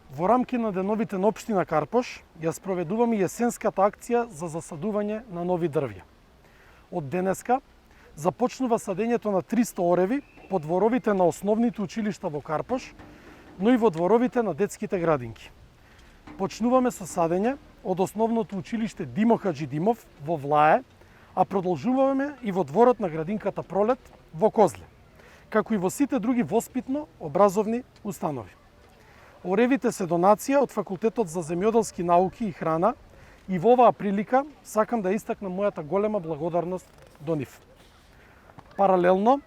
Во рамки на деновите на општина Карпош ја спроведуваме јесенската акција за засадување на нови дрвја. Од денеска започнува садењето на 300 ореви по дворовите на основните училишта во Карпош, но и во дворовите на детските градинки. Почнуваме со садење од основното училиште Димо Хаджидимов во Влае, а продолжуваме и во дворот на градинката Пролет во Козле, како и во сите други воспитно-образовни установи. Оревите се донација од Факултетот за земјоделски науки и храна и во оваа прилика сакам да истакнам мојата голема благодарност до нив. Паралелно,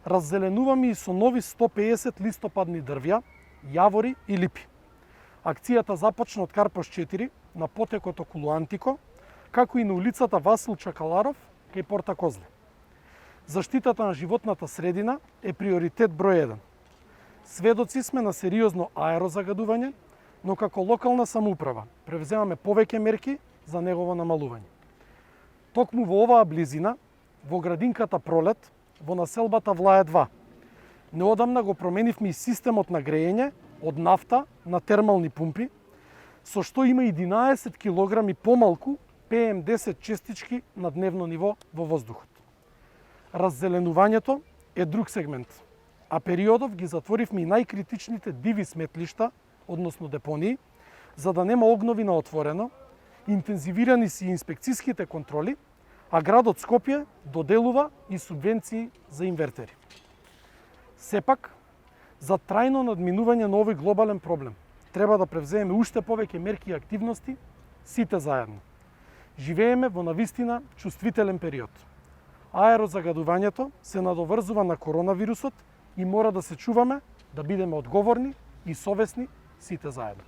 раззеленуваме и со нови 150 листопадни дрвја, јавори и липи. Акцијата започна од Карпош 4 на потекот околу Антико, како и на улицата Васил Чакаларов кај Порта Козле. Заштитата на животната средина е приоритет број 1. Сведоци сме на сериозно аерозагадување, но како локална самоуправа превземаме повеќе мерки за негово намалување. Токму во оваа близина, во градинката Пролет, во населбата Влае 2, неодамна го променивме и системот на грејење од нафта на термални пумпи, со што има 11 килограми помалку PM10 честички на дневно ниво во воздухот. Раззеленувањето е друг сегмент, а периодов ги затворивме и најкритичните диви сметлишта, односно депонии, за да нема огнови на отворено, интензивирани си инспекцијските контроли, а градот Скопје доделува и субвенции за инвертери. Сепак, за трајно надминување на овој глобален проблем, треба да превземеме уште повеќе мерки и активности, сите заедно. Живееме во навистина чувствителен период. Аерозагадувањето се надоврзува на коронавирусот и мора да се чуваме да бидеме одговорни и совесни сите заедно.